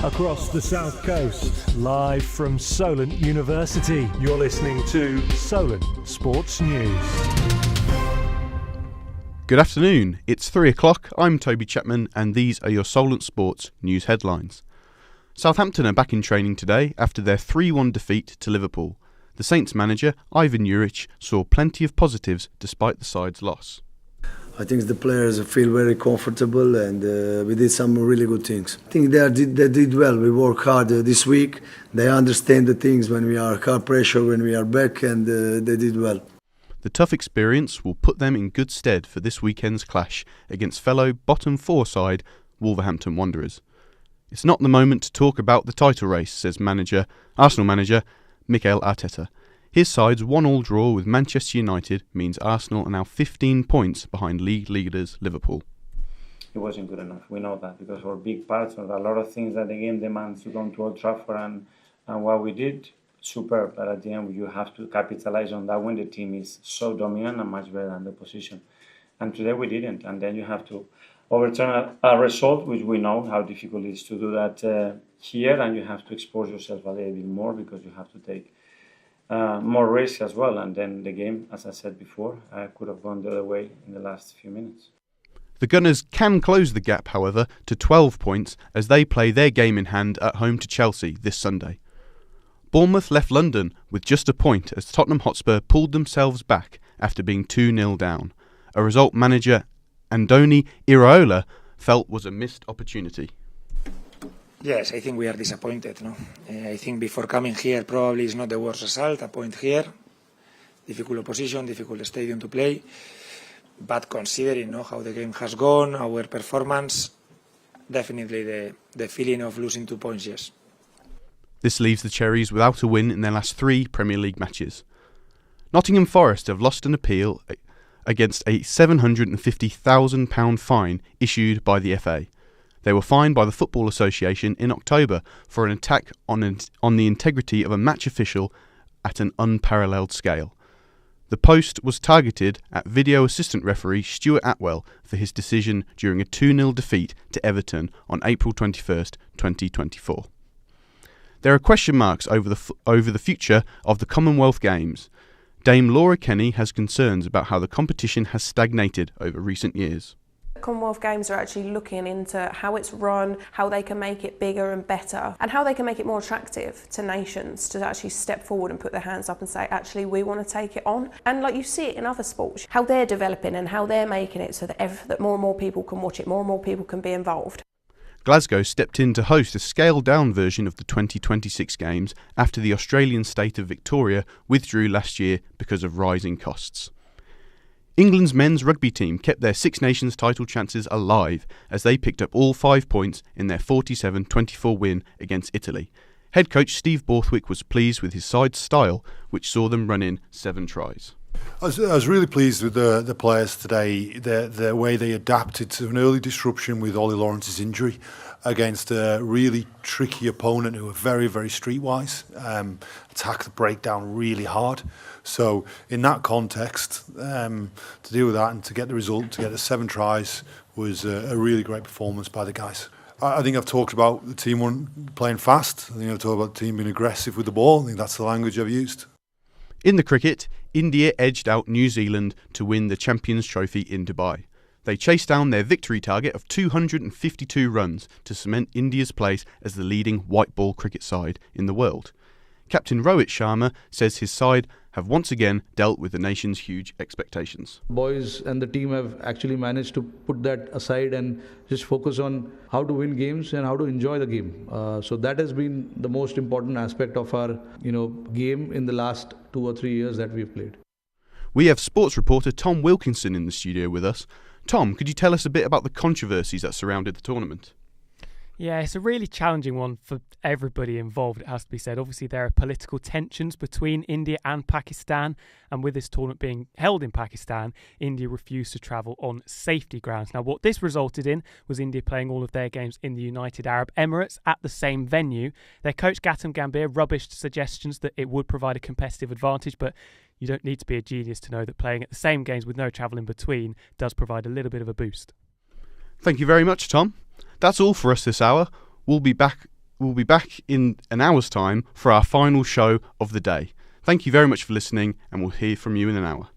Across the South Coast, live from Solent University, you're listening to Solent Sports News. Good afternoon, it's 3 o'clock, I'm Toby Chapman and these are your Solent Sports news headlines. Southampton are back in training today after their 3-1 defeat to Liverpool. The Saints manager, Ivan Juric, saw plenty of positives despite the side's loss. I think the players feel very comfortable and we did some really good things. I think they did well. We work hard this week. They understand the things when we are hard pressure, when we are back, and they did well. The tough experience will put them in good stead for this weekend's clash against fellow bottom four side Wolverhampton Wanderers. It's not the moment to talk about the title race, says Arsenal manager Mikel Arteta. His side's 1-1 draw with Manchester United means Arsenal are now 15 points behind league leaders Liverpool. It wasn't good enough. We know that because for big parts of a lot of things that the game demands to come to Old Trafford and what we did, superb. But at the end, you have to capitalize on that when the team is so dominant and much better than the position. And today we didn't. And then you have to overturn a result, which we know how difficult it is to do that here. And you have to expose yourself a little bit more because you have to take more risk as well, and then the game, as I said before, could have gone the other way in the last few minutes. The Gunners can close the gap, however, to 12 points as they play their game in hand at home to Chelsea this Sunday. Bournemouth left London with just a point as Tottenham Hotspur pulled themselves back after being 2-0 down, a result manager Andoni Iraola felt was a missed opportunity. Yes, I think we are disappointed. No, I think before coming here, probably is not the worst result. A point here, difficult opposition, difficult stadium to play. But considering how the game has gone, our performance, definitely the feeling of losing 2 points. Yes. This leaves the Cherries without a win in their last 3 Premier League matches. Nottingham Forest have lost an appeal against a £750,000 fine issued by the FA. They were fined by the Football Association in October for an attack on the integrity of a match official at an unparalleled scale. The post was targeted at video assistant referee Stuart Atwell for his decision during a 2-0 defeat to Everton on April 21st, 2024. There are question marks over the future of the Commonwealth Games. Dame Laura Kenny has concerns about how the competition has stagnated over recent years. Commonwealth Games are actually looking into how it's run, how they can make it bigger and better, and how they can make it more attractive to nations to actually step forward and put their hands up and say, actually, we want to take it on. And like you see it in other sports, how they're developing and how they're making it so that more and more people can watch it, more and more people can be involved. Glasgow stepped in to host a scaled-down version of the 2026 Games after the Australian state of Victoria withdrew last year because of rising costs. England's men's rugby team kept their Six Nations title chances alive as they picked up all 5 points in their 47-24 win against Italy. Head coach Steve Borthwick was pleased with his side's style, which saw them run in 7 tries. I was really pleased with the players today, the way they adapted to an early disruption with Ollie Lawrence's injury against a really tricky opponent who were very, very streetwise, attack the breakdown really hard. So in that context, to deal with that and to get the result, to get the 7 tries was a really great performance by the guys. I think I've talked about the team playing fast. I think I've talked about the team being aggressive with the ball. I think that's the language I've used. In the cricket, India edged out New Zealand to win the Champions Trophy in Dubai. They chased down their victory target of 252 runs to cement India's place as the leading white ball cricket side in the world. Captain Rohit Sharma says his side have once again dealt with the nation's huge expectations. Boys and the team have actually managed to put that aside and just focus on how to win games and how to enjoy the game. So that has been the most important aspect of our game in the last 2 or 3 years that we've played. We have sports reporter Tom Wilkinson in the studio with us. Tom, could you tell us a bit about the controversies that surrounded the tournament? Yeah, it's a really challenging one for everybody involved, it has to be said. Obviously, there are political tensions between India and Pakistan, and with this tournament being held in Pakistan, India refused to travel on safety grounds. Now, what this resulted in was India playing all of their games in the United Arab Emirates at the same venue. Their coach Gautam Gambhir rubbished suggestions that it would provide a competitive advantage, but you don't need to be a genius to know that playing at the same games with no travel in between does provide a little bit of a boost. Thank you very much, Tom. That's all for us this hour. We'll be back we'll be back in an hour's time for our final show of the day. Thank you very much for listening, and we'll hear from you in an hour.